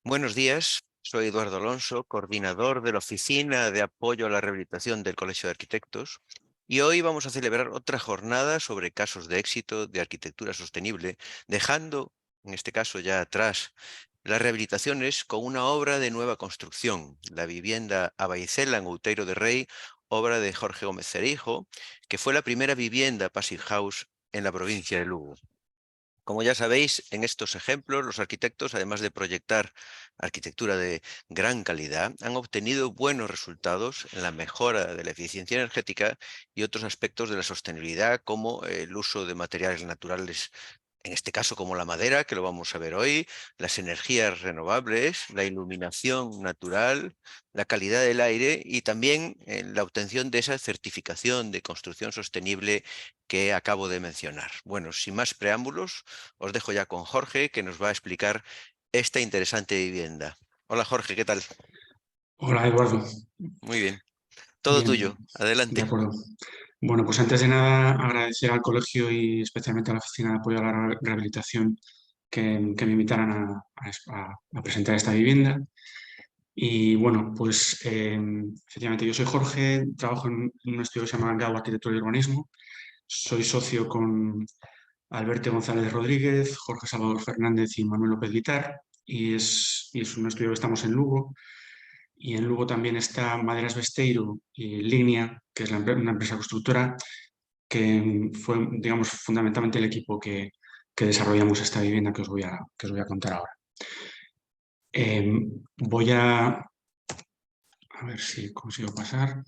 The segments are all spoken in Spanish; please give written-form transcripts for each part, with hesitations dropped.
Buenos días, soy Eduardo Alonso, coordinador de la Oficina de Apoyo a la Rehabilitación del Colegio de Arquitectos, y hoy vamos a celebrar otra jornada sobre casos de éxito de arquitectura sostenible, dejando, en este caso ya atrás, las rehabilitaciones con una obra de nueva construcción, la vivienda Abaicela en Outeiro de Rei, obra de Jorge Gómez Cereijo, que fue la primera vivienda Passive House en la provincia de Lugo. Como ya sabéis, en estos ejemplos, los arquitectos, además de proyectar arquitectura de gran calidad, han obtenido buenos resultados en la mejora de la eficiencia energética y otros aspectos de la sostenibilidad, como el uso de materiales naturales, en este caso como la madera, que lo vamos a ver hoy, las energías renovables, la iluminación natural, la calidad del aire y también la obtención de esa certificación de construcción sostenible que acabo de mencionar. Bueno, sin más preámbulos, os dejo ya con Jorge, que nos va a explicar esta interesante vivienda. Hola Jorge, ¿qué tal? Hola Eduardo, Muy bien. Todo bien, tuyo. de Adelante. acuerdo. Bueno, pues antes de nada agradecer al colegio y especialmente a la Oficina de Apoyo a la Rehabilitación que me invitaran a presentar esta vivienda. Y bueno, pues efectivamente yo soy Jorge, trabajo en un estudio que se llama GAU Arquitectura y Urbanismo. Soy socio con Alberto González Rodríguez, Jorge Salvador Fernández y Manuel López Guitar. Y es un estudio que estamos en Lugo. Y en Lugo también está Maderas Besteiro y Línea, que es una empresa constructora que fue, digamos, fundamentalmente el equipo que desarrollamos esta vivienda que os voy a contar ahora. Voy a ver si consigo pasar.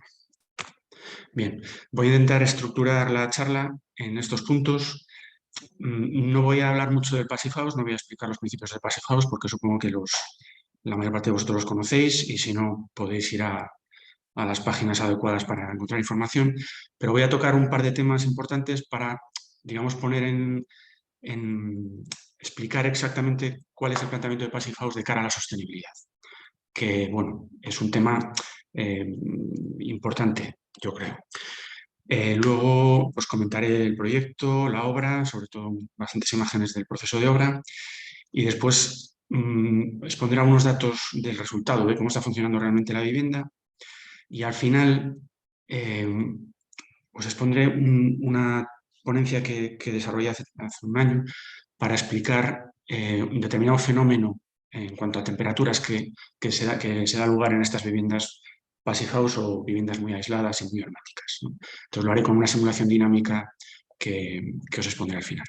Bien, voy a intentar estructurar la charla en estos puntos. No voy a hablar mucho del Passive House, no voy a explicar los principios del Passive House porque supongo que la mayor parte de vosotros los conocéis y si no podéis ir a las páginas adecuadas para encontrar información, pero voy a tocar un par de temas importantes para, digamos, poner explicar exactamente cuál es el planteamiento de Passive House de cara a la sostenibilidad, que, bueno, es un tema importante, yo creo. Luego, pues comentaré el proyecto, la obra, sobre todo bastantes imágenes del proceso de obra, y después expondré algunos datos del resultado, de cómo está funcionando realmente la vivienda, y al final eh, os expondré una ponencia que desarrollé hace un año para explicar un determinado fenómeno en cuanto a temperaturas que se da lugar en estas viviendas passive house o viviendas muy aisladas y muy herméticas, ¿no? Entonces lo haré con una simulación dinámica que os expondré al final.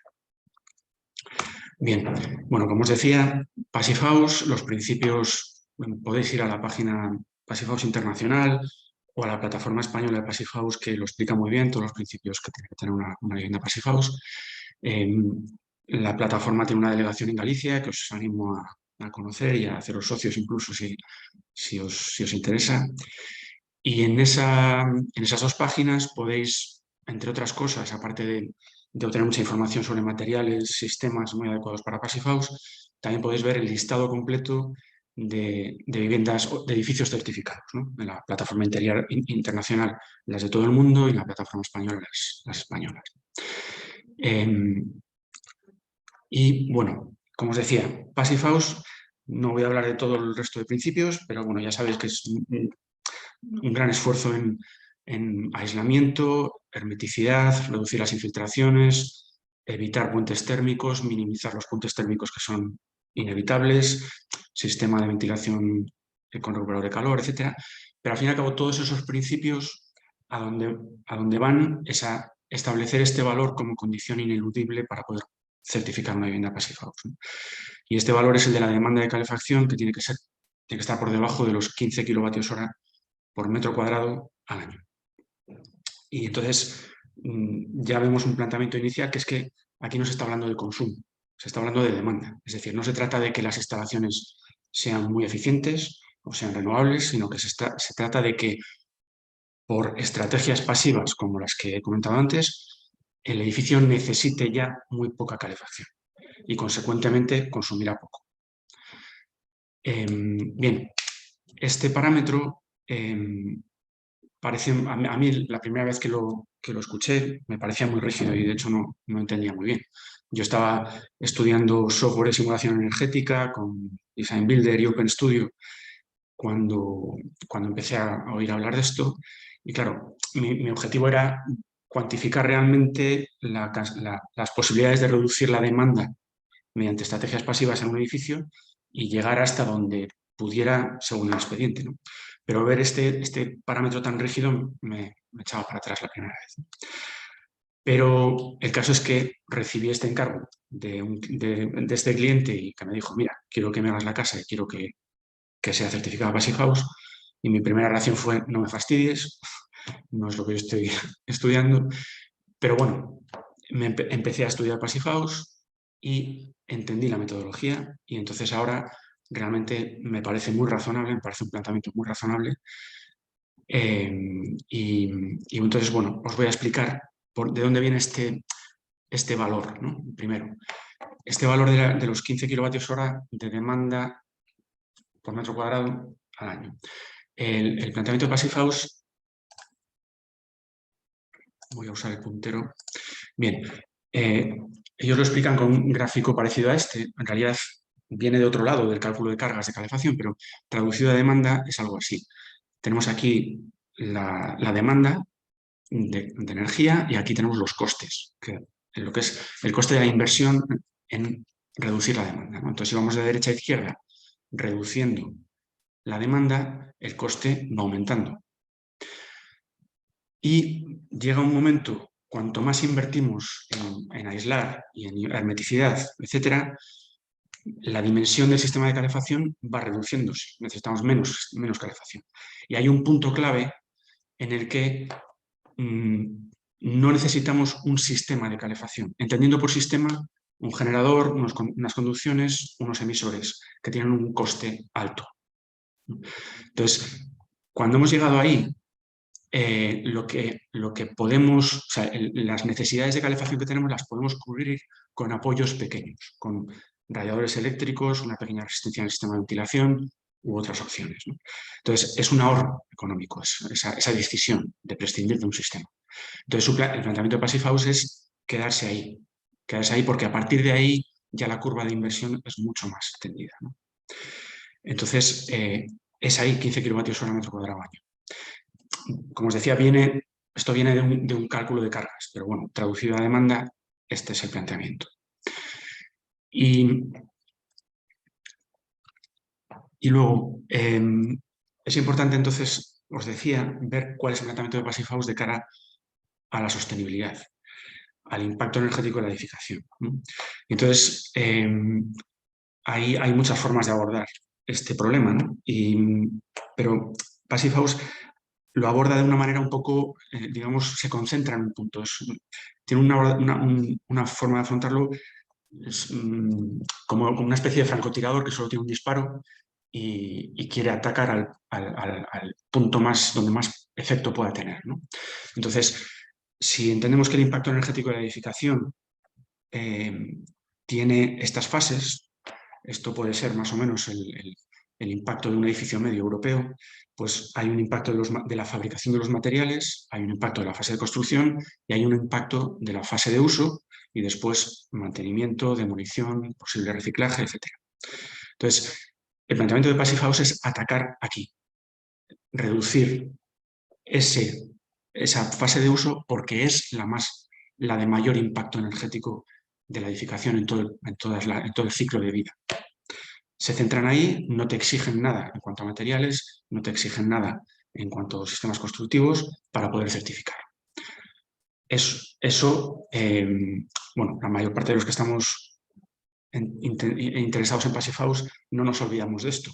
Bien, bueno, como os decía, Passive House, los principios, bueno, podéis ir a la página Passive House Internacional o a la plataforma española de Passive House que lo explica muy bien, todos los principios que tiene que tener una vivienda Passive House. La plataforma tiene una delegación en Galicia que os animo a conocer y a haceros socios incluso si os interesa. Y en esas dos páginas podéis, entre otras cosas, aparte de obtener mucha información sobre materiales, sistemas muy adecuados para Passive House, también podéis ver el listado completo de viviendas, de edificios certificados, ¿no? En la plataforma internacional, las de todo el mundo, y en la plataforma española, las españolas. Y bueno, como os decía, Passive House, no voy a hablar de todo el resto de principios, pero bueno, ya sabéis que es un gran esfuerzo en aislamiento, hermeticidad, reducir las infiltraciones, evitar puentes térmicos, minimizar los puentes térmicos que son inevitables, sistema de ventilación con regulador de calor, etcétera. Pero al fin y al cabo, todos esos principios a donde van es a establecer este valor como condición ineludible para poder certificar una vivienda Passive House, ¿no? Y este valor es el de la demanda de calefacción, que tiene que estar por debajo de los 15 kilovatios hora por metro cuadrado al año. Y entonces ya vemos un planteamiento inicial que es que aquí no se está hablando de consumo, se está hablando de demanda. Es decir, no se trata de que las instalaciones sean muy eficientes o sean renovables, sino que se trata de que por estrategias pasivas como las que he comentado antes, el edificio necesite ya muy poca calefacción y consecuentemente consumirá poco. Bien, este parámetro parece, a mí la primera vez que lo escuché me parecía muy rígido y de hecho no entendía muy bien. Yo estaba estudiando software de simulación energética con Design Builder y OpenStudio cuando empecé a oír hablar de esto. Y claro, mi objetivo era cuantificar realmente las posibilidades de reducir la demanda mediante estrategias pasivas en un edificio y llegar hasta donde pudiera según el expediente, ¿no? Pero ver este parámetro tan rígido me echaba para atrás la primera vez. Pero el caso es que recibí este encargo de este cliente y que me dijo, mira, quiero que me hagas la casa y quiero que sea certificada Passive House. Y mi primera reacción fue, no me fastidies, no es lo que yo estoy estudiando. Pero bueno, empecé a estudiar Passive House y entendí la metodología y entonces ahora realmente me parece muy razonable, me parece un planteamiento muy razonable. Y entonces, bueno, os voy a explicar de dónde viene este valor, ¿no? Primero, este valor de los 15 kilovatios hora de demanda por metro cuadrado al año. El planteamiento de Passive House, voy a usar el puntero. Bien, ellos lo explican con un gráfico parecido a este. En realidad viene de otro lado del cálculo de cargas de calefacción, pero traducido a demanda es algo así. Tenemos aquí la demanda de energía y aquí tenemos los costes, lo que es el coste de la inversión en reducir la demanda, ¿no? Entonces, si vamos de derecha a izquierda reduciendo la demanda, el coste va aumentando. Y llega un momento, cuanto más invertimos en aislar y en hermeticidad, etcétera, la dimensión del sistema de calefacción va reduciéndose. Necesitamos menos calefacción. Y hay un punto clave en el que no necesitamos un sistema de calefacción. Entendiendo por sistema un generador, unas conducciones, unos emisores que tienen un coste alto. Entonces, cuando hemos llegado ahí, lo que podemos, o sea, las necesidades de calefacción que tenemos las podemos cubrir con apoyos pequeños, con radiadores eléctricos, una pequeña resistencia en el sistema de ventilación u otras opciones, ¿no? Entonces, es un ahorro económico, esa decisión de prescindir de un sistema. Entonces, el planteamiento de Passive House es quedarse ahí porque a partir de ahí ya la curva de inversión es mucho más tendida, ¿no? Entonces, es ahí 15 kilovatios hora metro cuadrado año. Como os decía, esto viene de un cálculo de cargas, pero bueno, traducido a demanda, este es el planteamiento. Y luego, es importante entonces, os decía, ver cuál es el planteamiento de Passive House de cara a la sostenibilidad, al impacto energético de la edificación, ¿no? Entonces, hay muchas formas de abordar este problema, ¿no? Pero Passive House lo aborda de una manera un poco, digamos, se concentra en un punto. Tiene una forma de afrontarlo como una especie de francotirador que solo tiene un disparo y quiere atacar al punto donde más efecto pueda tener, ¿no? Entonces, si entendemos que el impacto energético de la edificación tiene estas fases, esto puede ser más o menos el impacto de un edificio medio europeo, pues hay un impacto de la fabricación de los materiales, hay un impacto de la fase de construcción y hay un impacto de la fase de uso y después mantenimiento, demolición, posible reciclaje, etc. Entonces, el planteamiento de Passive House es atacar aquí, reducir esa fase de uso porque es la de mayor impacto energético de la edificación en todo el ciclo de vida. Se centran ahí, no te exigen nada en cuanto a materiales, no te exigen nada en cuanto a sistemas constructivos para poder certificar. Eso, bueno, la mayor parte de los que estamos interesados en Passive House no nos olvidamos de esto,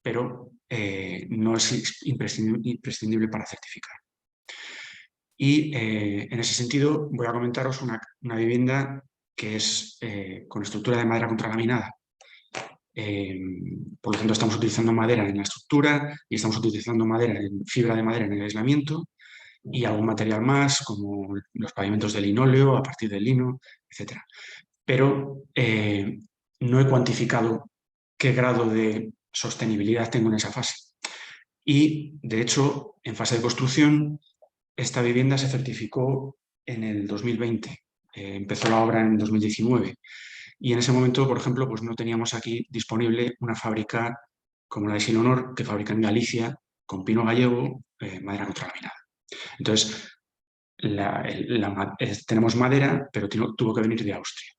pero no es imprescindible para certificar. Y en ese sentido voy a comentaros una vivienda que es con estructura de madera contralaminada. Por lo tanto, estamos utilizando madera en la estructura y estamos utilizando fibra de madera en el aislamiento y algún material más, como los pavimentos de linóleo, a partir del lino, etc. Pero no he cuantificado qué grado de sostenibilidad tengo en esa fase. Y, de hecho, en fase de construcción, esta vivienda se certificó en el 2020. Empezó la obra en 2019. Y en ese momento, por ejemplo, pues no teníamos aquí disponible una fábrica como la de Silonor, que fabrica en Galicia, con pino gallego, madera contralaminada. Entonces, tenemos madera, pero tuvo que venir de Austria.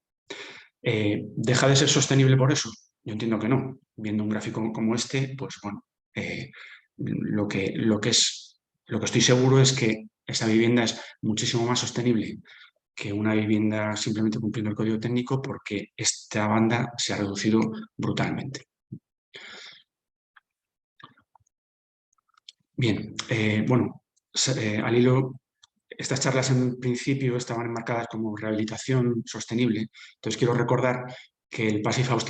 ¿Deja de ser sostenible por eso? Yo entiendo que no. Viendo un gráfico como este, pues bueno, lo que estoy seguro es que esta vivienda es muchísimo más sostenible que una vivienda simplemente cumpliendo el código técnico, porque esta banda se ha reducido brutalmente. Bien, bueno, al hilo, estas charlas en principio estaban enmarcadas como rehabilitación sostenible. Entonces quiero recordar que el Passive House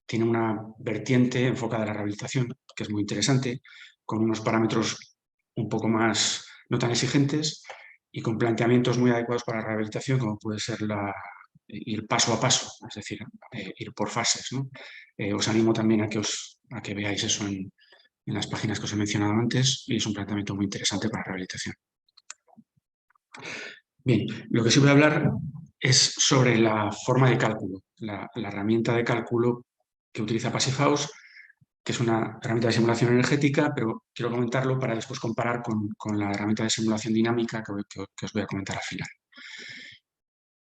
tiene una vertiente enfocada a la rehabilitación, que es muy interesante, con unos parámetros un poco más no tan exigentes y con planteamientos muy adecuados para la rehabilitación, como puede ser ir paso a paso, es decir, ir por fases, ¿no? Os animo también a que veáis eso en las páginas que os he mencionado antes, y es un planteamiento muy interesante para la rehabilitación. Bien, lo que sí voy a hablar es sobre la forma de cálculo, la herramienta de cálculo que utiliza Passive House, que es una herramienta de simulación energética, pero quiero comentarlo para después comparar con la herramienta de simulación dinámica que os voy a comentar al final.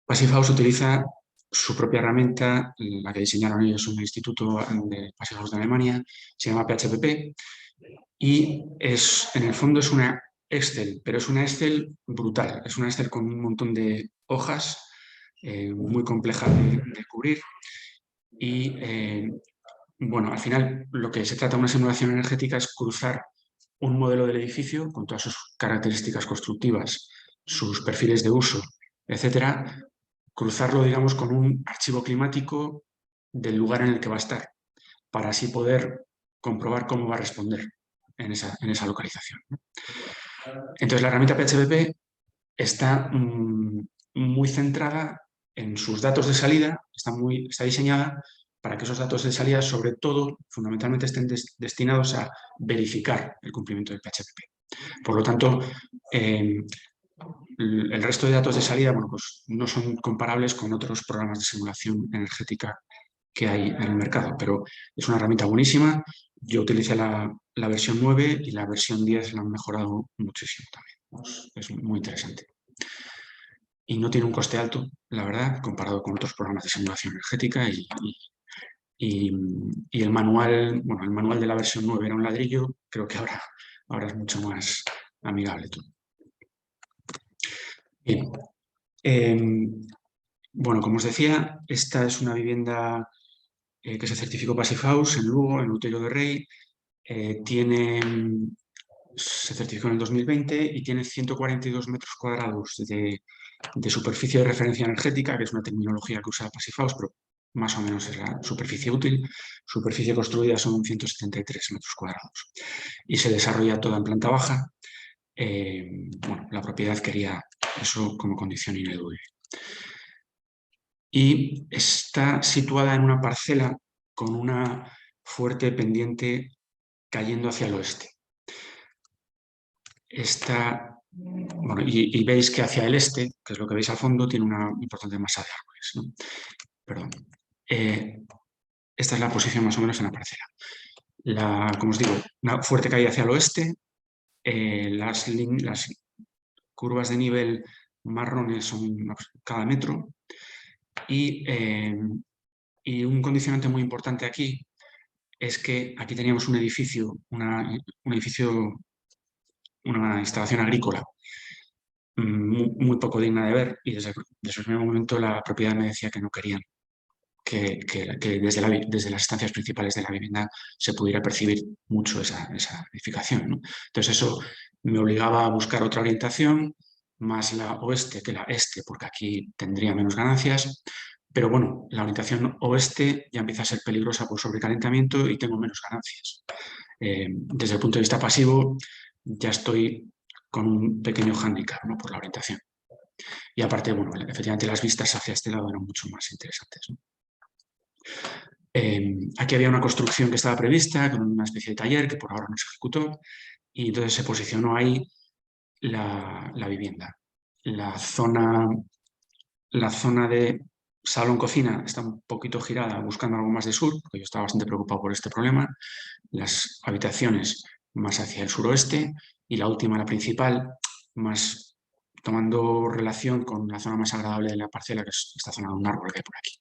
Passive House utiliza su propia herramienta, la que diseñaron ellos en un instituto de Passive House de Alemania, se llama PHPP, y en el fondo es una Excel, pero es una Excel brutal, es una Excel con un montón de hojas, muy compleja de cubrir, y bueno, al final lo que se trata de una simulación energética es cruzar un modelo del edificio con todas sus características constructivas, sus perfiles de uso, etcétera, cruzarlo, digamos, con un archivo climático del lugar en el que va a estar, para así poder comprobar cómo va a responder en esa localización, ¿no? Entonces, la herramienta PHPP está muy centrada en sus datos de salida, está diseñada para que esos datos de salida, sobre todo, fundamentalmente, estén destinados a verificar el cumplimiento del PHPP. Por lo tanto, el resto de datos de salida, bueno, pues no son comparables con otros programas de simulación energética que hay en el mercado, pero es una herramienta buenísima. Yo utilicé la versión 9 y la versión 10 la han mejorado muchísimo también. Es muy interesante. Y no tiene un coste alto, la verdad, comparado con otros programas de simulación energética. Y el manual, bueno, el manual de la versión 9 era un ladrillo, creo que ahora es mucho más amigable todo. Bien. Bueno, como os decía, esta es una vivienda que se certificó Passive House en Lugo, en Outeiro de Rei. Se certificó en el 2020 y tiene 142 metros cuadrados de superficie de referencia energética, que es una terminología que usa Passive House, pero más o menos es la superficie útil. Superficie construida son 173 metros cuadrados. Y se desarrolla toda en planta baja. Bueno, la propiedad quería eso como condición ineludible. Y está situada en una parcela con una fuerte pendiente cayendo hacia el oeste. Bueno, y veis que hacia el este, que es lo que veis al fondo, tiene una importante masa de árboles, ¿no? Perdón. Esta es la posición más o menos en la parcela. Como os digo, una fuerte caída hacia el oeste. Las curvas de nivel marrones son cada metro. Y un condicionante muy importante aquí es que aquí teníamos un edificio, una instalación agrícola muy poco digna de ver, y desde el primer momento la propiedad me decía que no querían que desde las estancias principales de la vivienda se pudiera percibir mucho esa edificación, ¿no? Entonces eso me obligaba a buscar otra orientación, más la oeste que la este, porque aquí tendría menos ganancias. Pero bueno, la orientación oeste ya empieza a ser peligrosa por sobrecalentamiento y tengo menos ganancias. Desde el punto de vista pasivo, ya estoy con un pequeño hándicap, ¿no?, por la orientación. Y aparte, bueno, efectivamente las vistas hacia este lado eran mucho más interesantes, ¿no? Aquí había una construcción que estaba prevista, con una especie de taller que por ahora no se ejecutó, y entonces se posicionó ahí la vivienda. La zona de salón-cocina está un poquito girada buscando algo más de sur, porque yo estaba bastante preocupado por este problema. Las habitaciones más hacia el suroeste y la última, la principal, más tomando relación con la zona más agradable de la parcela, que es esta zona de un árbol que hay por aquí.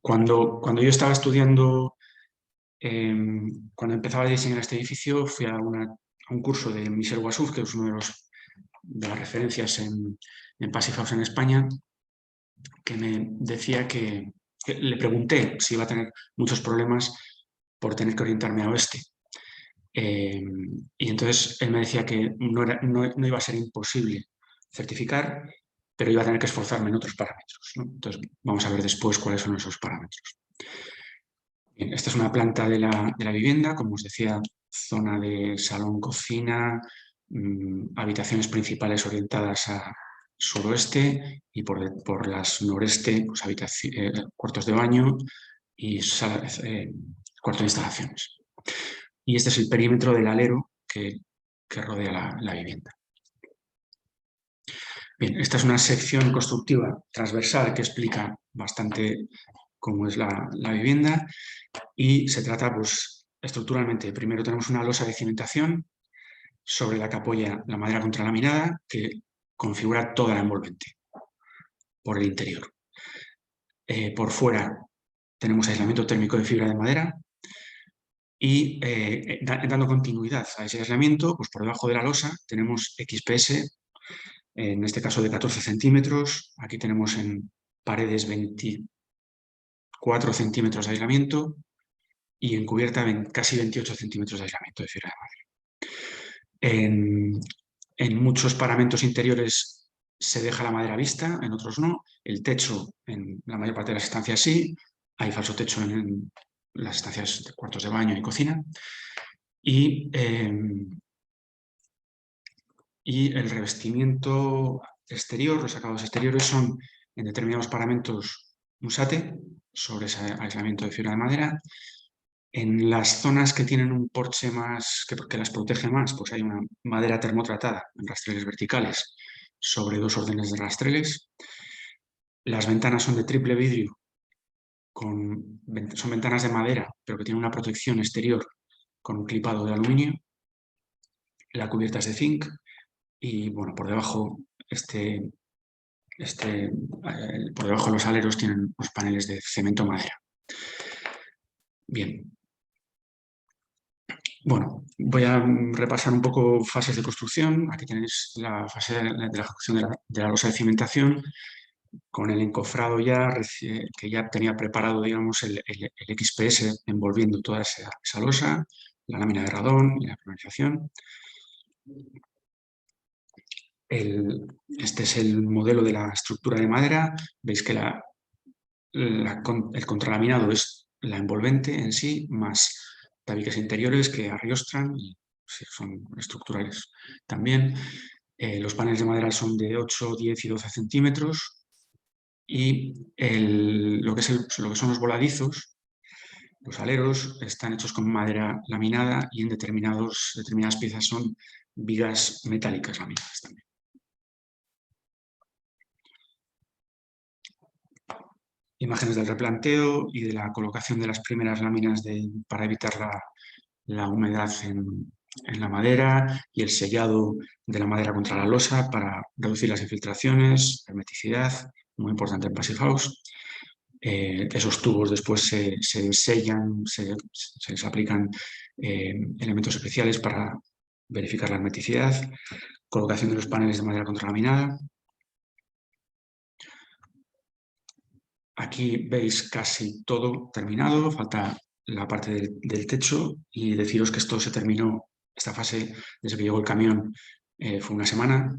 Cuando yo estaba estudiando, cuando empezaba a diseñar este edificio, fui a un curso de Michel Wassouf, que es uno de las referencias en Passive House en España, que me decía que le pregunté si iba a tener muchos problemas por tener que orientarme a oeste. Y entonces él me decía que no iba a ser imposible certificar, pero iba a tener que esforzarme en otros parámetros, ¿no? Entonces vamos a ver después cuáles son esos parámetros. Bien, esta es una planta de la vivienda, como os decía, zona de salón, cocina, habitaciones principales orientadas a suroeste y por las noreste, pues, cuartos de baño y cuartos de instalaciones. Y este es el perímetro del alero que rodea la vivienda. Bien, esta es una sección constructiva transversal que explica bastante cómo es la vivienda y se trata, pues, estructuralmente. Primero tenemos una losa de cimentación sobre la que apoya la madera contralaminada que configura toda la envolvente por el interior. Por fuera tenemos aislamiento térmico de fibra de madera y dando continuidad a ese aislamiento, pues por debajo de la losa tenemos XPS, en este caso de 14 centímetros. Aquí tenemos en paredes 24 centímetros de aislamiento y en cubierta casi 28 centímetros de aislamiento de fibra de madera. En muchos paramentos interiores se deja la madera vista, en otros no. El techo, en la mayor parte de las estancias sí. Hay falso techo en las estancias de cuartos de baño y cocina. Y el revestimiento exterior, los acabados exteriores son en determinados paramentos un sate sobre ese aislamiento de fibra de madera. En las zonas que tienen un porche más que las protege más, pues hay una madera termotratada en rastreles verticales sobre 2 órdenes de rastreles. Las ventanas son de triple vidrio, son ventanas de madera, pero que tienen una protección exterior con un clipado de aluminio. La cubierta es de zinc y, bueno, por debajo por debajo de los aleros tienen los paneles de cemento madera. Bien. Bueno, voy a repasar un poco fases de construcción. Aquí tenéis la fase de la ejecución de la losa de cimentación con el encofrado ya, que ya tenía preparado, digamos, el XPS envolviendo toda esa losa, la lámina de radón y la polarización. Este es el modelo de la estructura de madera. Veis que el contralaminado es la envolvente en sí, más tabiques interiores que arriostran y sí, son estructurales también. Los paneles de madera son de 8, 10 y 12 centímetros y lo que son los voladizos, los aleros, están hechos con madera laminada y en determinadas piezas son vigas metálicas laminadas también. Imágenes del replanteo y de la colocación de las primeras láminas para evitar la humedad en la madera y el sellado de la madera contra la losa para reducir las infiltraciones, hermeticidad, muy importante en Passive House. Esos tubos después se sellan, se les aplican elementos especiales para verificar la hermeticidad, colocación de los paneles de madera contralaminada. Aquí veis casi todo terminado, falta la parte del techo y deciros que esto se terminó, esta fase, desde que llegó el camión, fue una semana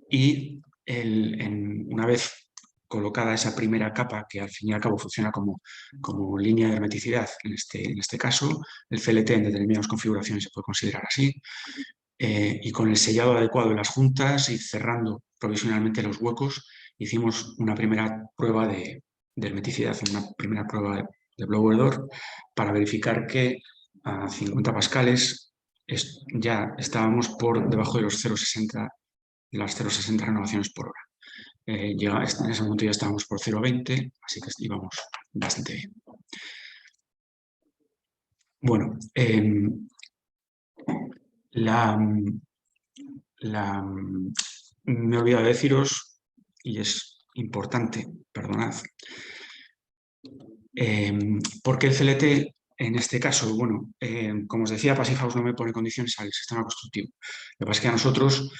y una vez colocada esa primera capa, que al fin y al cabo funciona como línea de hermeticidad, en este caso, el CLT en determinadas configuraciones se puede considerar así, y con el sellado adecuado de las juntas y cerrando provisionalmente los huecos, hicimos una primera prueba de hermeticidad, una primera prueba de blower door para verificar que a 50 pascales ya estábamos por debajo de las 0,60 renovaciones por hora. en ese momento ya estábamos por 0,20, así que íbamos bastante bien. Bueno, me he olvidado de deciros, y es importante, perdonad, ¿por qué el CLT en este caso? Bueno, como os decía, Passive House no me pone condiciones al sistema constructivo. Lo que pasa es que a nosotros,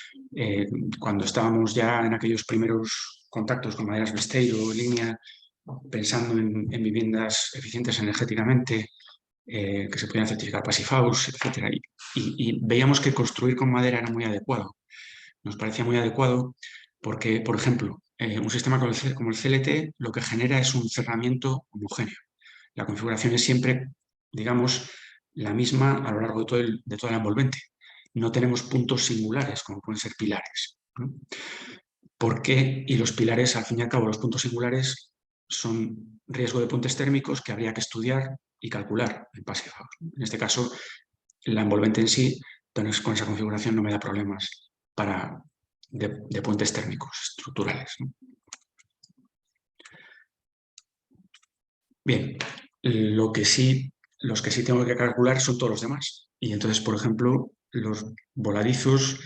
cuando estábamos ya en aquellos primeros contactos con maderas Besteiro, línea, pensando en viviendas eficientes energéticamente, que se podían certificar Passive House, etc. Y veíamos que construir con madera era muy adecuado. Nos parecía muy adecuado porque, por ejemplo, un sistema como el CLT lo que genera es un cerramiento homogéneo. La configuración es siempre, digamos, la misma a lo largo de toda la envolvente. No tenemos puntos singulares, como pueden ser pilares, ¿no? ¿Por qué? Y los pilares, al fin y al cabo, los puntos singulares son riesgo de puentes térmicos que habría que estudiar y calcular en Passive House. En este caso, la envolvente en sí, entonces con esa configuración no me da problemas de puentes térmicos estructurales, ¿no? Bien, los que sí tengo que calcular son todos los demás. Y entonces, por ejemplo, los voladizos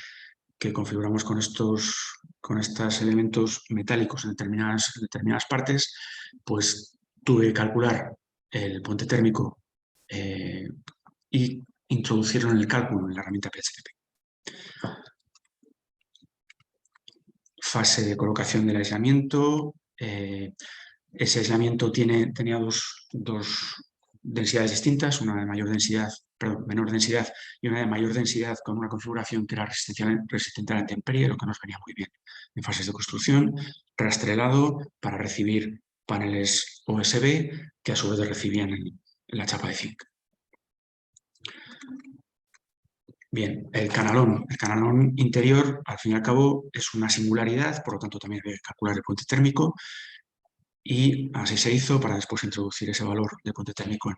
que configuramos con estos elementos metálicos en determinadas partes, pues tuve que calcular el puente térmico y introducirlo en el cálculo en la herramienta PHP. Fase de colocación del aislamiento. Ese aislamiento tenía dos densidades distintas, una de menor densidad y una de mayor densidad con una configuración que era resistente a la intemperie, lo que nos venía muy bien en fases de construcción, rastrelado para recibir paneles OSB que a su vez recibían la chapa de zinc. Bien, el canalón interior, al fin y al cabo, es una singularidad, por lo tanto también hay que calcular el puente térmico, y así se hizo para después introducir ese valor de puente térmico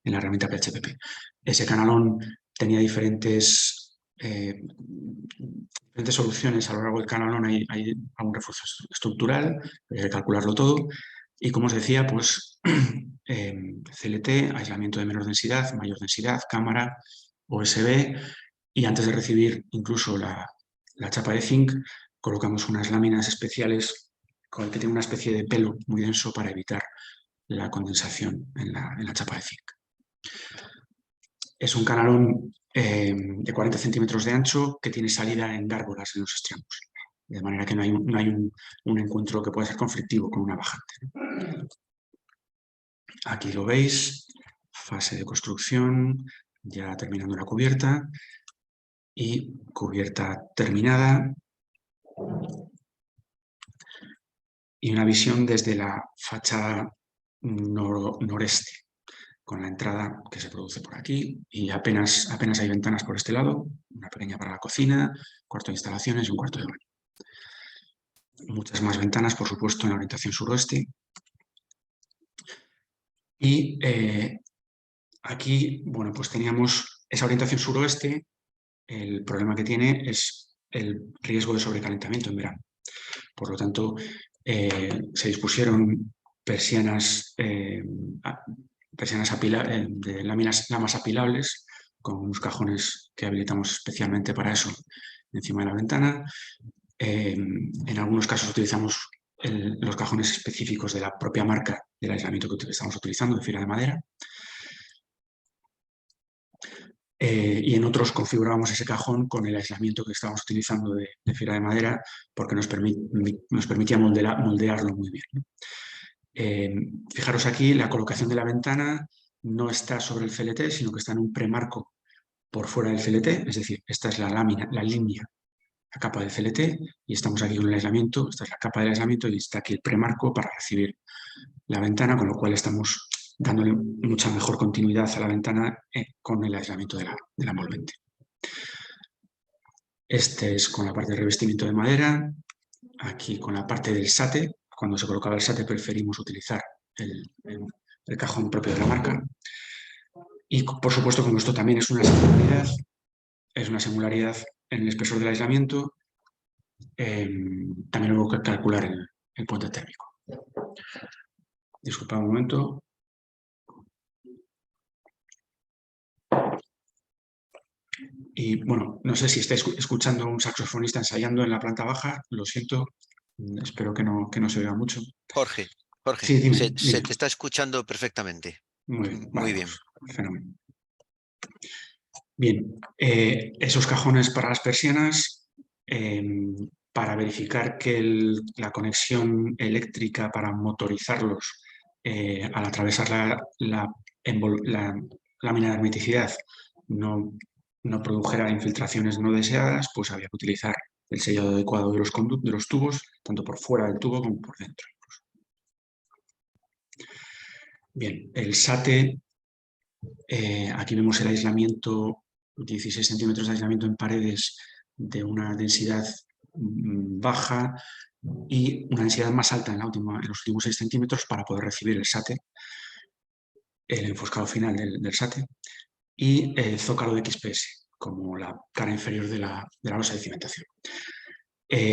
en la herramienta PHP. Ese canalón tenía diferentes soluciones. A lo largo del canalón hay algún refuerzo estructural, hay que calcularlo todo. Y como os decía, pues CLT, aislamiento de menor densidad, mayor densidad, cámara, OSB, y antes de recibir incluso la chapa de zinc, colocamos unas láminas especiales con el que tiene una especie de pelo muy denso para evitar la condensación en la chapa de zinc. Es un canalón de 40 centímetros de ancho que tiene salida en gárgolas en los extremos, de manera que no hay un encuentro que pueda ser conflictivo con una bajante, ¿no? Aquí lo veis, fase de construcción, ya terminando la cubierta, y cubierta terminada, y una visión desde la fachada noreste, con la entrada que se produce por aquí, y apenas hay ventanas por este lado, una pequeña para la cocina, cuarto de instalaciones y un cuarto de baño. Muchas más ventanas, por supuesto, en la orientación suroeste. Y aquí, bueno, pues teníamos esa orientación suroeste. El problema que tiene es el riesgo de sobrecalentamiento en verano. Por lo tanto, se dispusieron persianas de lamas apilables con unos cajones que habilitamos especialmente para eso encima de la ventana. En algunos casos utilizamos los cajones específicos de la propia marca del aislamiento que estamos utilizando, de fibra de madera. Y en otros configurábamos ese cajón con el aislamiento que estábamos utilizando de fibra de madera porque nos permitía moldearlo muy bien, ¿no? Fijaros aquí, la colocación de la ventana no está sobre el CLT, sino que está en un premarco por fuera del CLT, es decir, esta es la línea, la capa del CLT, y estamos aquí con el aislamiento, esta es la capa del aislamiento y está aquí el premarco para recibir la ventana, con lo cual estamos dándole mucha mejor continuidad a la ventana con el aislamiento de la envolvente. Este es con la parte de revestimiento de madera, aquí con la parte del SATE. Cuando se colocaba el SATE preferimos utilizar el cajón propio de la marca. Y por supuesto, como esto también es una singularidad en el espesor del aislamiento, también hubo que calcular el puente térmico. Disculpa un momento. Y bueno, no sé si estáis escuchando a un saxofonista ensayando en la planta baja, lo siento, espero que no se oiga mucho. Jorge, Jorge, Sí, dime, se dime. te está escuchando perfectamente. Muy bien, Muy vale, bien. pues, fenómeno. Bien, esos cajones para las persianas, para verificar que la conexión eléctrica para motorizarlos al atravesar la lámina de hermeticidad no produjera infiltraciones no deseadas, pues había que utilizar el sellado adecuado de de los tubos, tanto por fuera del tubo como por dentro. Bien, el SATE, aquí vemos el aislamiento, 16 centímetros de aislamiento en paredes de una densidad baja y una densidad más alta en los últimos 6 centímetros para poder recibir el SATE, el enfoscado final del SATE, y el zócalo de XPS, como la cara inferior de la losa de cimentación.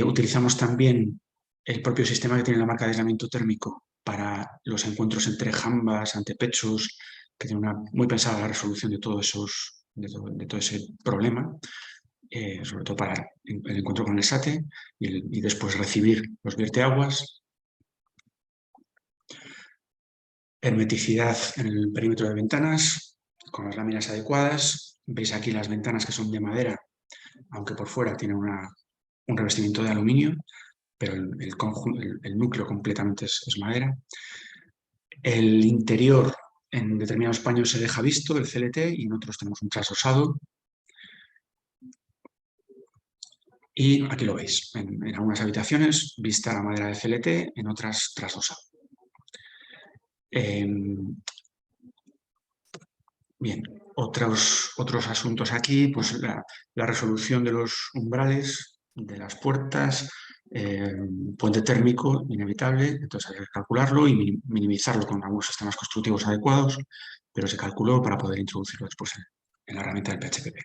Utilizamos también el propio sistema que tiene la marca de aislamiento térmico para los encuentros entre jambas, antepechos, que tiene una muy pensada la resolución de todo ese problema, sobre todo para el encuentro con el SATE y después recibir los vierteaguas. Hermeticidad en el perímetro de ventanas, con las láminas adecuadas. Veis aquí las ventanas que son de madera, aunque por fuera tienen un revestimiento de aluminio, pero el núcleo completamente es madera. El interior en determinados paños se deja visto, el CLT, y en otros tenemos un trasosado. Y aquí lo veis, en algunas habitaciones vista la madera de CLT, en otras trasosado. Bien, otros asuntos aquí, pues la resolución de los umbrales, de las puertas, puente térmico inevitable, entonces hay que calcularlo y minimizarlo con algunos sistemas constructivos adecuados, pero se calculó para poder introducirlo después en la herramienta del PHPP.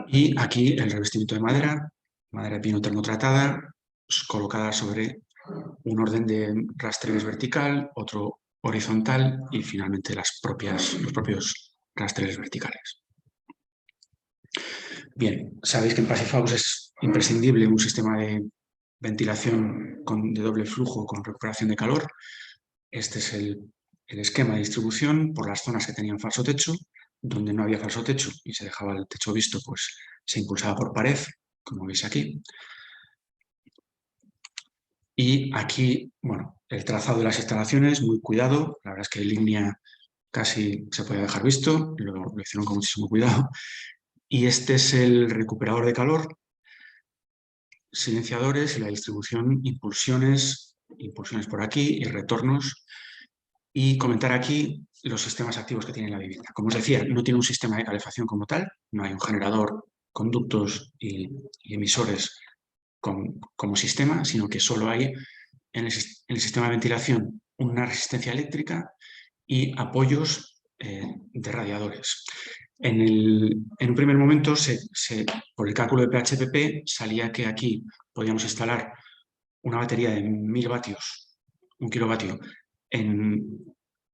Y aquí el revestimiento de madera de pino termotratada, colocada sobre un orden de rastreles vertical, otro horizontal y finalmente los propios rastreles verticales. Bien, sabéis que en Passive House es imprescindible un sistema de ventilación de doble flujo con recuperación de calor. Este es el esquema de distribución por las zonas que tenían falso techo. Donde no había falso techo y se dejaba el techo visto, pues se impulsaba por pared, como veis aquí. Y aquí, bueno, el trazado de las instalaciones, muy cuidado. La verdad es que en línea casi se podía dejar visto, lo hicieron con muchísimo cuidado. Y este es el recuperador de calor, silenciadores y la distribución, impulsiones por aquí y retornos. Y comentar aquí los sistemas activos que tiene la vivienda. Como os decía, no tiene un sistema de calefacción como tal, no hay un generador, conductos y emisores como sistema, sino que solo hay en el sistema de ventilación una resistencia eléctrica y apoyos de radiadores. En un primer momento, por el cálculo de PHPP, salía que aquí podíamos instalar una batería de 1000 vatios, 1 kilovatio, en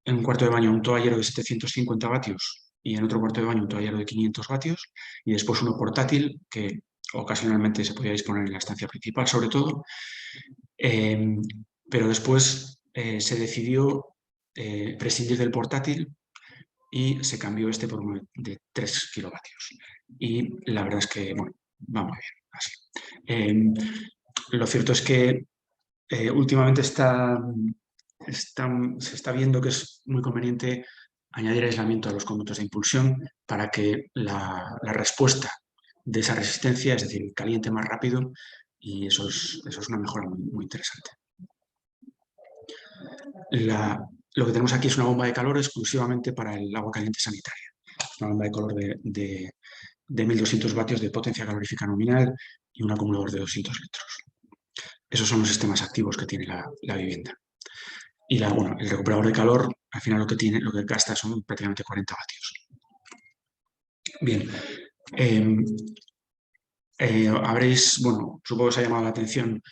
un cuarto de baño un toallero de 750 vatios y en otro cuarto de baño un toallero de 500 vatios y después uno portátil que ocasionalmente se podía disponer en la estancia principal sobre todo, pero después se decidió prescindir del portátil y se cambió este por uno de 3 kilovatios. Y la verdad es que, bueno, va muy bien así. Lo cierto es que últimamente se está viendo que es muy conveniente añadir aislamiento a los conductos de impulsión para que la respuesta de esa resistencia, es decir, caliente más rápido, y eso es una mejora muy interesante. Lo que tenemos aquí es una bomba de calor exclusivamente para el agua caliente sanitaria. Una bomba de calor de 1200 vatios de potencia calorífica nominal y un acumulador de 200 litros. Esos son los sistemas activos que tiene la vivienda. Y el recuperador de calor, al final lo que gasta son prácticamente 40 vatios. Bien, bueno, supongo que os ha llamado la atención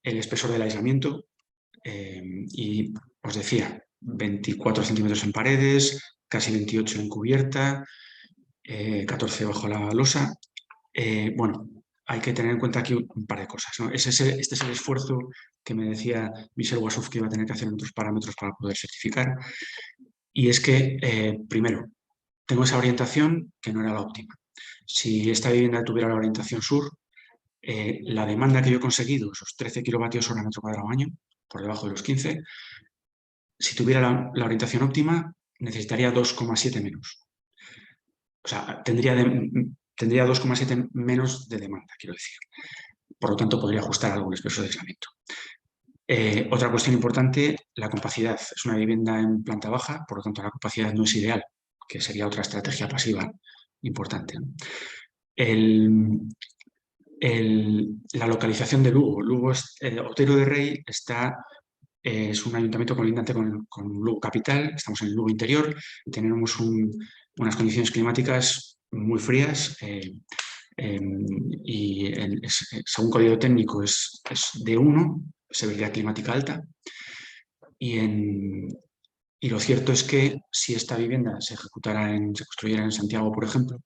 el espesor del aislamiento y os decía, 24 centímetros en paredes, casi 28 en cubierta, 14 bajo la losa. Bueno, hay que tener en cuenta aquí un par de cosas, ¿no? Este es el esfuerzo que me decía Michel Wassouf que iba a tener que hacer en otros parámetros para poder certificar. Y es que, primero, tengo esa orientación que no era la óptima. Si esta vivienda tuviera la orientación sur, la demanda que yo he conseguido, esos 13 kilovatios hora metro cuadrado año, por debajo de los 15, si tuviera la orientación óptima, necesitaría 2,7 menos. O sea, tendría 2,7 menos de demanda, quiero decir. Por lo tanto, podría ajustar algo el espesor de aislamiento. Otra cuestión importante, la capacidad. Es una vivienda en planta baja, por lo tanto, la capacidad no es ideal, que sería otra estrategia pasiva importante, ¿no? La localización de Lugo. Otero de Rey es un ayuntamiento colindante con Lugo capital, estamos en el Lugo interior, tenemos unas condiciones climáticas muy frías y según código técnico es de 1, severidad climática alta. Y lo cierto es que si esta vivienda se construyera en Santiago, por ejemplo,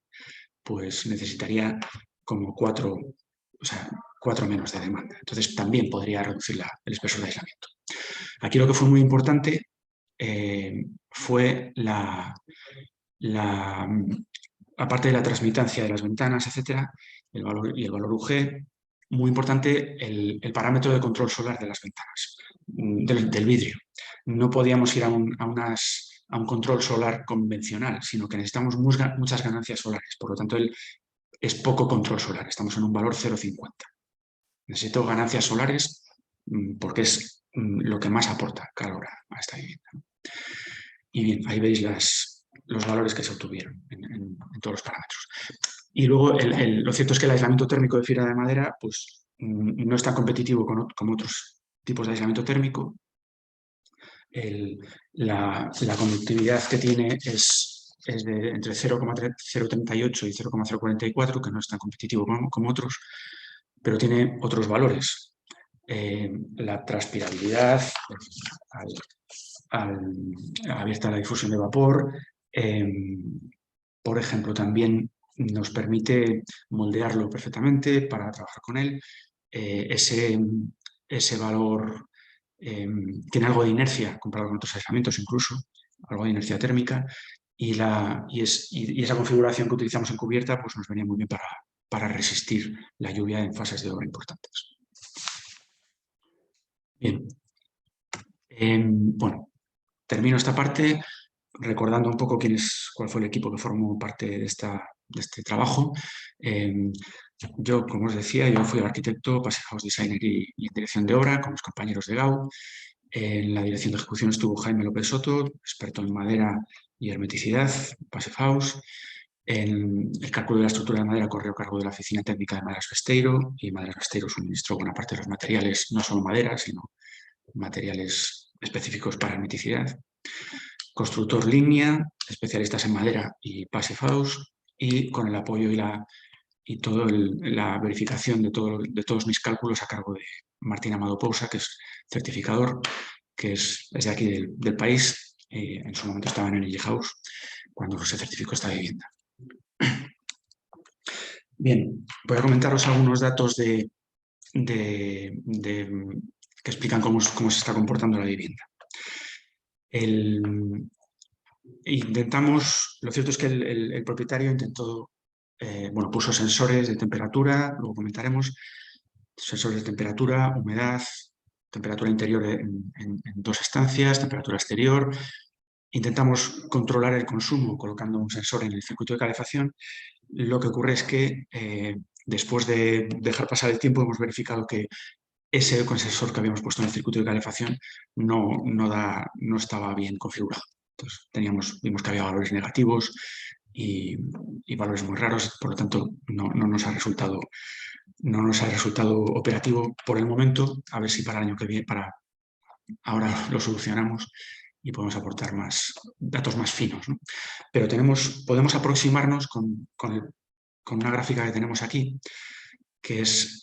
pues necesitaría como 4, o sea, 4 menos de demanda. Entonces también podría reducir el espesor de aislamiento. Aquí lo que fue muy importante fue aparte de la transmitancia de las ventanas, etcétera, el valor UG, muy importante el parámetro de control solar de las ventanas, del vidrio. No podíamos ir a un control solar convencional, sino que necesitamos muchas ganancias solares. Por lo tanto, es poco control solar. Estamos en un valor 0,50. Necesito ganancias solares porque es lo que más aporta calor a esta vivienda. Y bien, ahí veis los valores que se obtuvieron en todos los parámetros. Y luego, lo cierto es que el aislamiento térmico de fibra de madera pues, no es tan competitivo como otros tipos de aislamiento térmico. La conductividad que tiene es de entre 0,038 y 0,044, que no es tan competitivo como otros, pero tiene otros valores. La transpirabilidad, abierta a la difusión de vapor. Por ejemplo, también nos permite moldearlo perfectamente para trabajar con él. Ese valor tiene algo de inercia comparado con otros aislamientos, incluso algo de inercia térmica. Y esa configuración que utilizamos en cubierta pues nos venía muy bien para resistir la lluvia en fases de obra importantes. Bien. Bueno, termino esta parte recordando un poco cuál fue el equipo que formó parte de este trabajo. Yo, como os decía, yo fui arquitecto, Passive House Designer y en dirección de obra con mis compañeros de GAU. En la dirección de ejecución estuvo Jaime López Soto, experto en madera y hermeticidad, Passive House. En el cálculo de la estructura de madera corrió a cargo de la Oficina Técnica de Maderas Besteiro, y Maderas Besteiro suministró buena parte de los materiales, no solo madera, sino materiales específicos para hermeticidad. Constructor Línea, especialistas en madera y Passive House, y con el apoyo y toda la verificación de todos mis cálculos a cargo de Martín Amado Pousa, que es certificador, que es de aquí del país. En su momento estaba en Energy House cuando se certificó esta vivienda. Bien, voy a comentaros algunos datos que explican cómo se está comportando la vivienda. Lo cierto es que el propietario intentó, puso sensores de temperatura, luego comentaremos, sensores de temperatura, humedad, temperatura interior en 2 estancias, temperatura exterior. Intentamos controlar el consumo colocando un sensor en el circuito de calefacción. Lo que ocurre es que después de dejar pasar el tiempo hemos verificado que ese sensor que habíamos puesto en el circuito de calefacción no estaba bien configurado. Entonces vimos que había valores negativos y valores muy raros, por lo tanto no nos ha resultado operativo por el momento. A ver si para el año que viene, ahora lo solucionamos y podemos aportar datos más finos, ¿no? Pero podemos aproximarnos con una gráfica que tenemos aquí, que es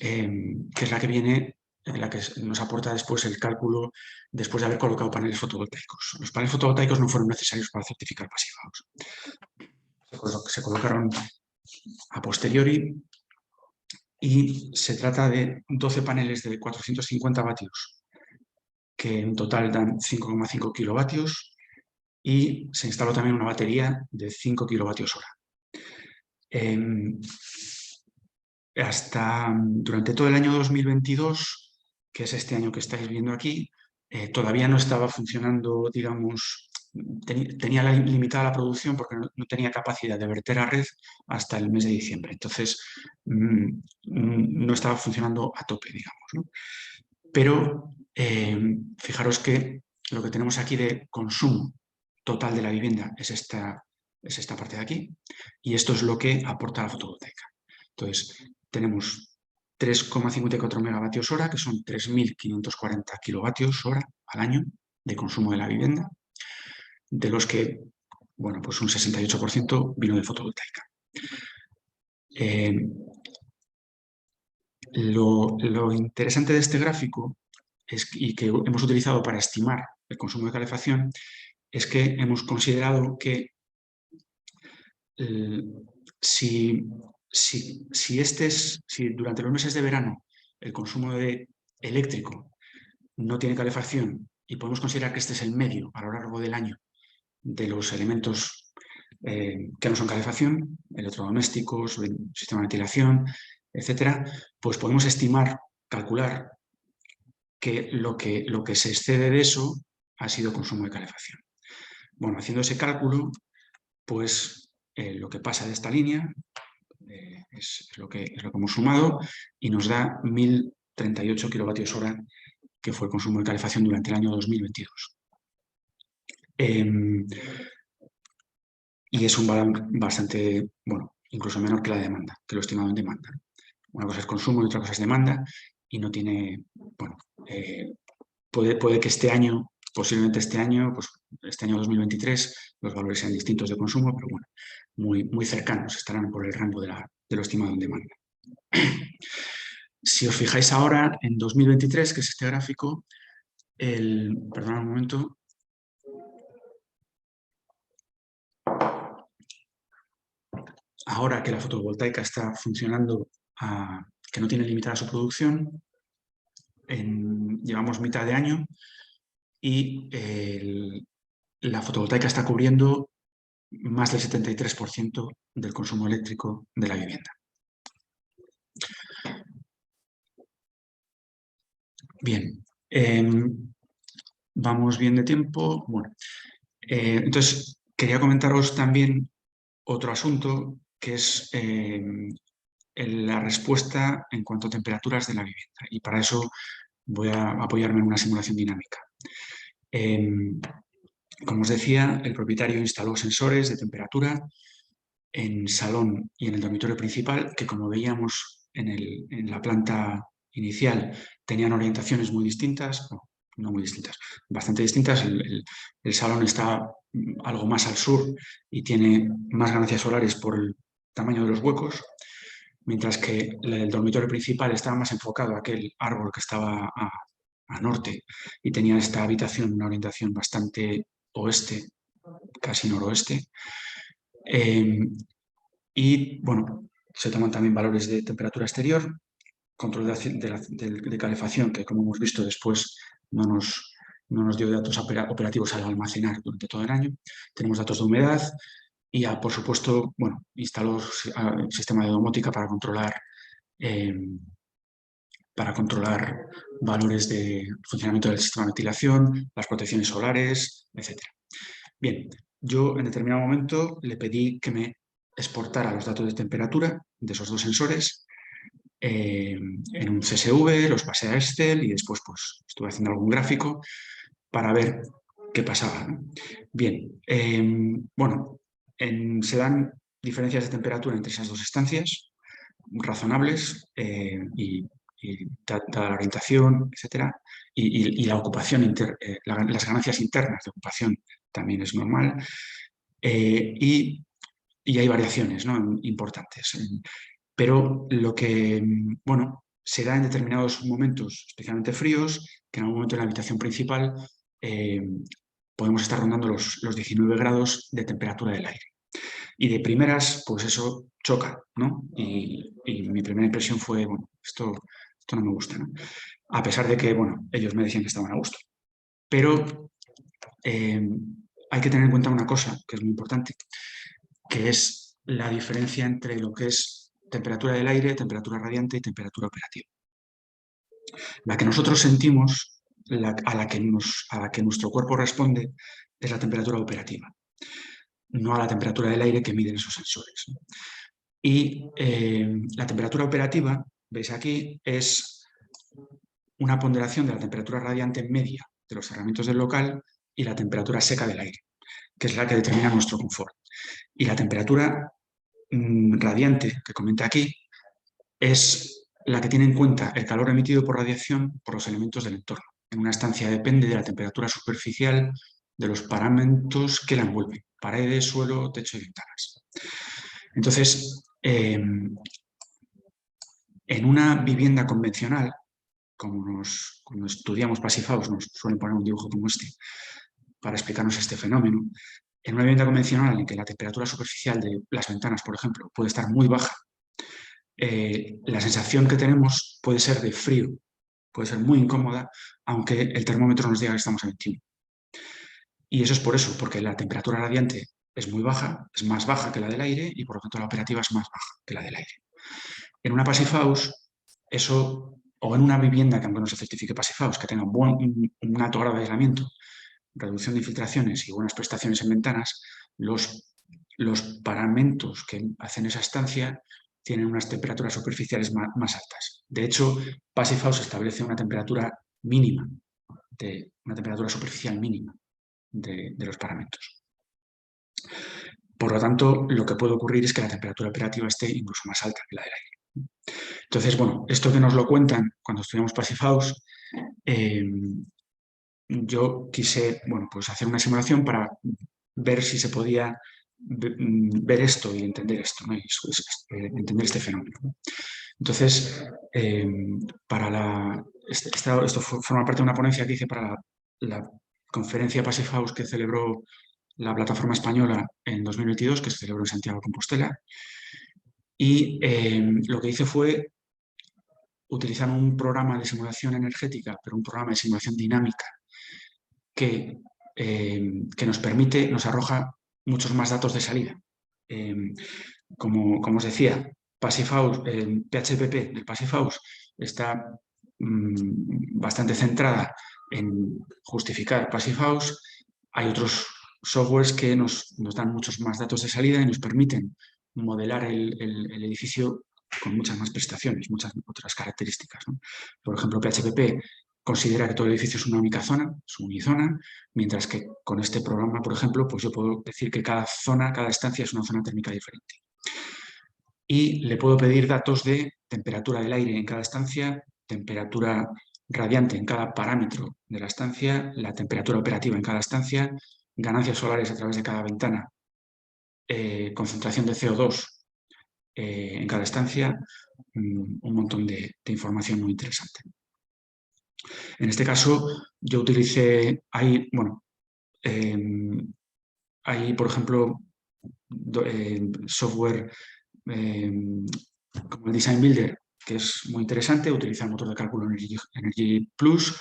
la que viene, la que nos aporta después el cálculo después de haber colocado paneles fotovoltaicos. Los paneles fotovoltaicos no fueron necesarios para certificar pasivos. Se colocaron a posteriori y se trata de 12 paneles de 450 vatios que en total dan 5,5 kilovatios y se instaló también una batería de 5 kilovatios hora. Durante todo el año 2022, que es este año que estáis viendo aquí, todavía no estaba funcionando, digamos, tenía limitada la producción porque no tenía capacidad de verter a red hasta el mes de diciembre. Entonces, no estaba funcionando a tope, digamos, ¿no? Pero fijaros que lo que tenemos aquí de consumo total de la vivienda es esta parte de aquí, y esto es lo que aporta la fotovoltaica. Entonces, tenemos 3,54 megavatios hora, que son 3.540 kilovatios hora al año de consumo de la vivienda, de los que, bueno, pues un 68% vino de fotovoltaica. Lo interesante de este gráfico y que hemos utilizado para estimar el consumo de calefacción es que hemos considerado que si durante los meses de verano el consumo eléctrico no tiene calefacción y podemos considerar que este es el medio a lo largo del año de los elementos que no son calefacción, electrodomésticos, sistema de ventilación, etcétera, pues podemos estimar, calcular que lo que se excede de eso ha sido consumo de calefacción. Bueno, haciendo ese cálculo, pues lo que pasa de esta línea es lo que hemos sumado y nos da 1.038 kilovatios hora, que fue el consumo de calefacción durante el año 2022. Y es un valor bastante, bueno, incluso menor que la demanda, que lo estimado en demanda. Una cosa es consumo y otra cosa es demanda, y no tiene, bueno, puede que este año, posiblemente pues este año 2023, los valores sean distintos de consumo, pero bueno, muy cercanos, estarán por el rango de lo estimado en demanda. Si os fijáis ahora en 2023, que es este gráfico, perdón un momento. Ahora que la fotovoltaica está funcionando, que no tiene limitada su producción, llevamos mitad de año y la fotovoltaica está cubriendo más del 73% del consumo eléctrico de la vivienda. Bien, vamos bien de tiempo. Bueno, entonces quería comentaros también otro asunto, que es la respuesta en cuanto a temperaturas de la vivienda. Y para eso voy a apoyarme en una simulación dinámica. Como os decía, el propietario instaló sensores de temperatura en salón y en el dormitorio principal, que como veíamos en la planta inicial, tenían orientaciones muy distintas, no muy distintas, bastante distintas. El salón está algo más al sur y tiene más ganancias solares por el tamaño de los huecos, mientras que el dormitorio principal estaba más enfocado a aquel árbol que estaba a norte y tenía esta habitación una orientación bastante oeste, casi noroeste. Y bueno, se toman también valores de temperatura exterior, control de calefacción, que como hemos visto después no nos dio datos operativos al almacenar durante todo el año. Tenemos datos de humedad y, por supuesto, bueno, instaló el sistema de domótica para controlar valores de funcionamiento del sistema de ventilación, las protecciones solares, etc. Bien, yo en determinado momento le pedí que me exportara los datos de temperatura de esos dos sensores en un CSV, los pasé a Excel y después pues estuve haciendo algún gráfico para ver qué pasaba, ¿no? Bien, bueno, se dan diferencias de temperatura entre esas dos estancias razonables y dada la orientación, etcétera, y la ocupación, las ganancias internas de ocupación también es normal, y hay variaciones, ¿no?, importantes. pero lo que, bueno, se da en determinados momentos especialmente fríos, que en algún momento en la habitación principal podemos estar rondando los 19 grados de temperatura del aire. Y de primeras, pues eso choca, ¿no? Y mi primera impresión fue, bueno, esto no me gusta, ¿no? A pesar de que, bueno, ellos me decían que estaban a gusto. Pero hay que tener en cuenta una cosa que es muy importante, que es la diferencia entre lo que es temperatura del aire, temperatura radiante y temperatura operativa. La que nosotros sentimos, a la que nuestro cuerpo responde, es la temperatura operativa, no a la temperatura del aire que miden esos sensores. Y la temperatura operativa, veis aquí, es una ponderación de la temperatura radiante media de los cerramientos del local y la temperatura seca del aire, que es la que determina nuestro confort. Y la temperatura radiante que comenta aquí es la que tiene en cuenta el calor emitido por radiación por los elementos del entorno. En una estancia depende de la temperatura superficial de los parámetros que la envuelven: paredes, suelo, techo y ventanas. Entonces, en una vivienda convencional, cuando estudiamos Passive nos suelen poner un dibujo como este para explicarnos este fenómeno. En una vivienda convencional en que la temperatura superficial de las ventanas, por ejemplo, puede estar muy baja, la sensación que tenemos puede ser de frío, puede ser muy incómoda, aunque el termómetro nos diga que estamos a 21. Y eso es por eso, porque la temperatura radiante es muy baja, es más baja que la del aire y por lo tanto la operativa es más baja que la del aire. En una Passive House, eso, o en una vivienda que aunque no se certifique Passive House, que tenga un alto grado de aislamiento, reducción de infiltraciones y buenas prestaciones en ventanas, los paramentos que hacen esa estancia tienen unas temperaturas superficiales más altas. De hecho, Passive House establece una temperatura mínima, una temperatura superficial mínima de los paramentos. Por lo tanto, lo que puede ocurrir es que la temperatura operativa esté incluso más alta que la del aire. Entonces, bueno, esto que nos lo cuentan cuando estudiamos Passive House, yo quise, bueno, pues hacer una simulación para ver si se podía ver esto y entender esto, ¿no? Entender este fenómeno, ¿no? Entonces, esto forma parte de una ponencia que hice para la conferencia Passive House que celebró la plataforma española en 2022, que se celebró en Santiago de Compostela. Y lo que hice fue utilizar un programa de simulación energética, pero un programa de simulación dinámica que nos arroja muchos más datos de salida. Como os decía, Passive House, PHPP del Passive House está bastante centrada en justificar Passive House. Hay otros softwares que nos dan muchos más datos de salida y nos permiten modelar el edificio con muchas más prestaciones, muchas otras características, ¿no? Por ejemplo, PHPP considera que todo el edificio es una única zona, es unizona, mientras que con este programa, por ejemplo, pues yo puedo decir que cada zona, cada estancia es una zona térmica diferente. Y le puedo pedir datos de temperatura del aire en cada estancia, temperatura radiante en cada parámetro de la estancia, la temperatura operativa en cada estancia, ganancias solares a través de cada ventana, concentración de CO2 en cada estancia, un montón de información muy interesante. En este caso, yo utilicé, hay, por ejemplo, software como el Design Builder, que es muy interesante, utiliza el motor de cálculo Energy Plus,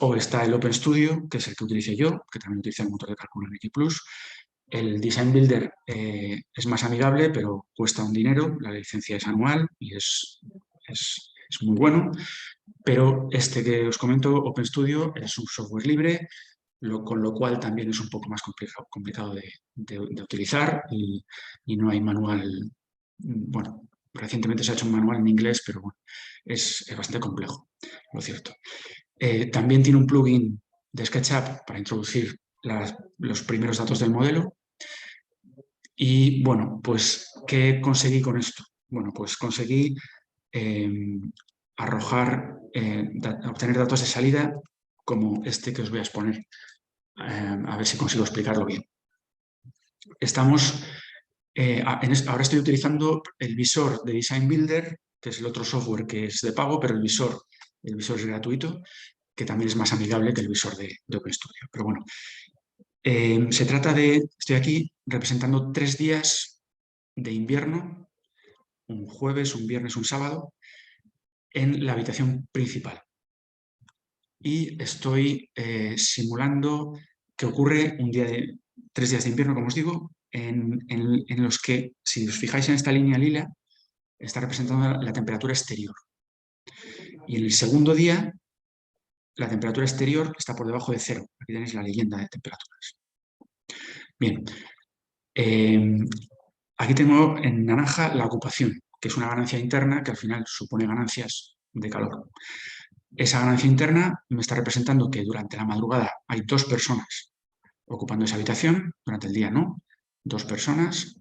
o está el Open Studio, que es el que utilicé yo, que también utiliza el motor de cálculo Energy Plus. El Design Builder es más amigable, pero cuesta un dinero, la licencia es anual y es muy bueno, pero este que os comento, Open Studio, es un software libre, con lo cual también es un poco más complicado de utilizar y no hay manual. Bueno, recientemente se ha hecho un manual en inglés, pero bueno, es bastante complejo, lo cierto. También tiene un plugin de SketchUp para introducir los primeros datos del modelo. Y bueno, pues, ¿qué conseguí con esto? Bueno, pues conseguí obtener datos de salida como este que os voy a exponer. A ver si consigo explicarlo bien. Estamos Ahora estoy utilizando el visor de Design Builder, que es el otro software que es de pago, pero el visor es gratuito, que también es más amigable que el visor de OpenStudio. Pero bueno, se trata estoy aquí representando 3 días de invierno, un jueves, un viernes, un sábado, en la habitación principal. Y estoy simulando que ocurre 3 días de invierno, como os digo, en los que, si os fijáis en esta línea lila, está representando la temperatura exterior. Y en el segundo día, la temperatura exterior está por debajo de 0. Aquí tenéis la leyenda de temperaturas. Bien, aquí tengo en naranja la ocupación, que es una ganancia interna que al final supone ganancias de calor. Esa ganancia interna me está representando que durante la madrugada hay 2 personas ocupando esa habitación, durante el día no, 2 personas,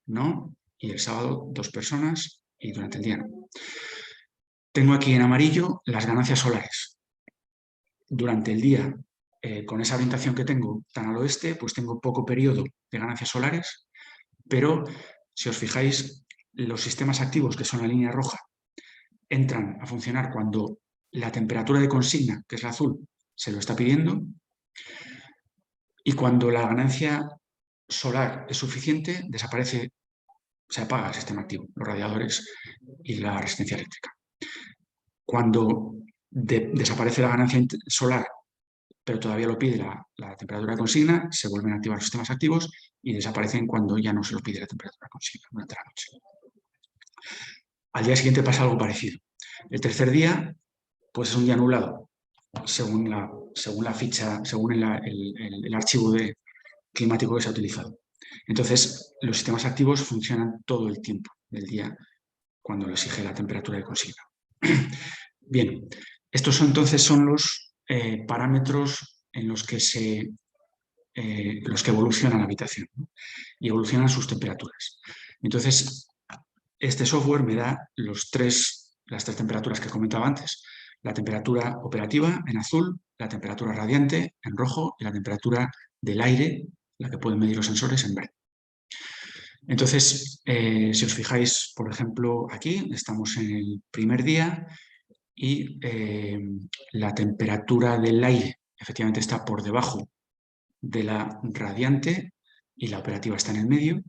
no, y el sábado 2 personas y durante el día no. Tengo aquí en amarillo las ganancias solares. Durante el día, con esa orientación que tengo tan al oeste, pues tengo poco periodo de ganancias solares, pero si os fijáis, los sistemas activos, que son la línea roja, entran a funcionar cuando la temperatura de consigna, que es la azul, se lo está pidiendo, y cuando la ganancia solar es suficiente, desaparece, se apaga el sistema activo, los radiadores y la resistencia eléctrica. Cuando desaparece la ganancia solar, pero todavía lo pide la temperatura de consigna, se vuelven a activar los sistemas activos y desaparecen cuando ya no se lo pide la temperatura de consigna durante la noche. Al día siguiente pasa algo parecido. El tercer día, pues es un día nublado, según la ficha, según el archivo climático que se ha utilizado. Entonces, los sistemas activos funcionan todo el tiempo del día cuando lo exige la temperatura de consigna. Bien, estos entonces son los parámetros en los que evoluciona la habitación, ¿no? Y evolucionan sus temperaturas. Entonces, este software me da las tres temperaturas que comentaba antes. La temperatura operativa en azul, la temperatura radiante en rojo y la temperatura del aire, la que pueden medir los sensores, en verde. Entonces, si os fijáis, por ejemplo, aquí estamos en el primer día y la temperatura del aire efectivamente está por debajo de la radiante y la operativa está en el medio.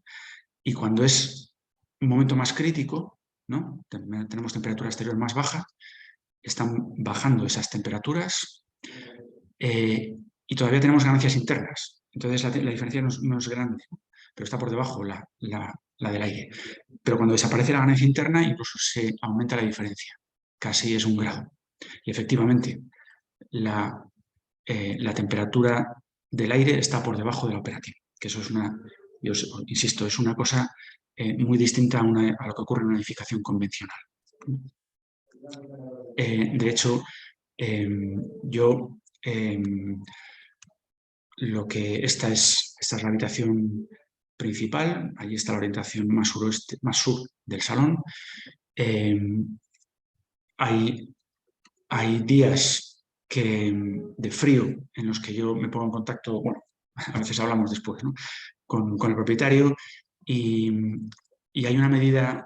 Y cuando es un momento más crítico, ¿no? Tenemos temperatura exterior más baja, están bajando esas temperaturas y todavía tenemos ganancias internas. Entonces la diferencia no es grande, ¿no? Pero está por debajo la del aire. Pero cuando desaparece la ganancia interna, incluso se aumenta la diferencia. Casi es 1 grado. Y efectivamente, la temperatura del aire está por debajo de la operativa. Que eso es yo insisto, es una cosa muy distinta a lo que ocurre en una edificación convencional. De hecho, esta es la habitación principal, allí está la orientación más sur del salón. Hay días de frío en los que yo me pongo en contacto, bueno, a veces hablamos después, ¿no? con el propietario y hay una medida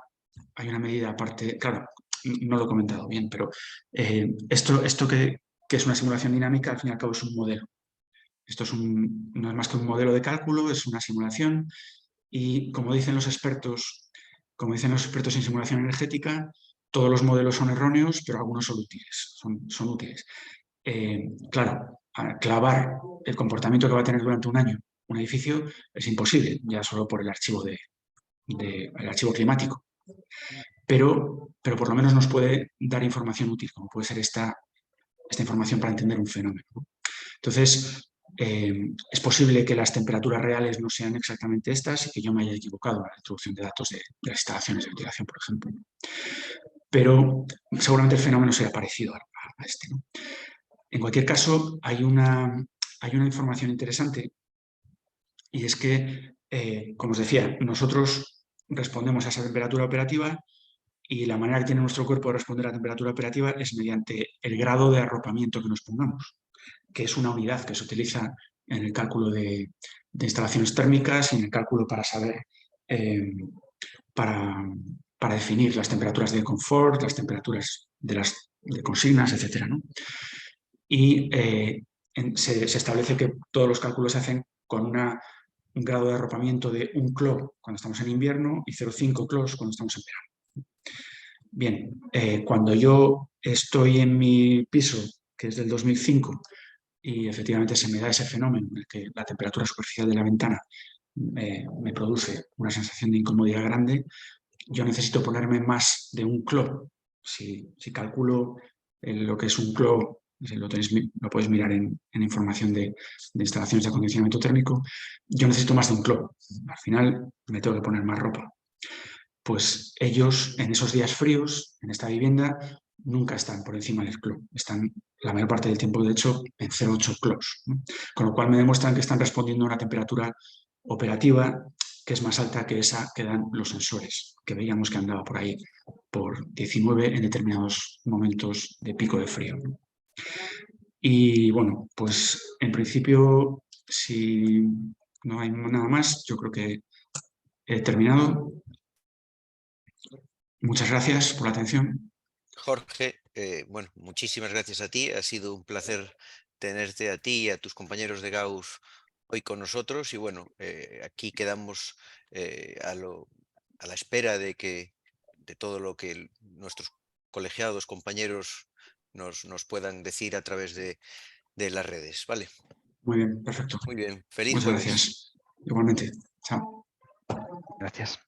aparte, claro, no lo he comentado bien, pero esto que es una simulación dinámica, al fin y al cabo es un modelo. Esto no es más que un modelo de cálculo, es una simulación y como dicen los expertos en simulación energética, todos los modelos son erróneos, pero algunos son útiles. Son útiles. Claro, clavar el comportamiento que va a tener durante un año un edificio es imposible, ya solo por el archivo el archivo climático. Pero por lo menos nos puede dar información útil, como puede ser esta información para entender un fenómeno, ¿no? Entonces, es posible que las temperaturas reales no sean exactamente estas y que yo me haya equivocado en la introducción de datos de las instalaciones de ventilación, por ejemplo. Pero seguramente el fenómeno sea parecido a este, ¿no? En cualquier caso, hay una información interesante y es que, como os decía, nosotros respondemos a esa temperatura operativa y la manera que tiene nuestro cuerpo de responder a la temperatura operativa es mediante el grado de arropamiento que nos pongamos, que es una unidad que se utiliza en el cálculo de instalaciones térmicas y en el cálculo para saber para, para definir las temperaturas de confort, las temperaturas de consignas, etcétera, ¿no? Y se establece que todos los cálculos se hacen con un grado de arropamiento de 1 clo cuando estamos en invierno y 0,5 clos cuando estamos en verano. Bien, cuando yo estoy en mi piso, que es del 2005, y efectivamente se me da ese fenómeno en el que la temperatura superficial de la ventana me produce una sensación de incomodidad grande, yo necesito ponerme más de 1 clo. Si calculo lo que es 1 clo, lo podéis mirar en información de instalaciones de acondicionamiento térmico, yo necesito más de 1 clo. Al final me tengo que poner más ropa. Pues ellos en esos días fríos, en esta vivienda, nunca están por encima del clo. Están la mayor parte del tiempo, de hecho, en 0,8 clos, ¿no? Con lo cual me demuestran que están respondiendo a una temperatura operativa que es más alta que esa que dan los sensores, que veíamos que andaba por ahí por 19 en determinados momentos de pico de frío, ¿no? Y bueno, pues en principio, si no hay nada más, yo creo que he terminado. Muchas gracias por la atención. Jorge, bueno, muchísimas gracias a ti. Ha sido un placer tenerte a ti y a tus compañeros de Gauss hoy con nosotros. Y bueno, aquí quedamos a la espera de todo lo que nuestros colegiados, compañeros nos puedan decir a través de las redes. Vale, Muy bien, perfecto. muy bien. Feliz Muchas jueves. gracias. Igualmente. Chao. Gracias.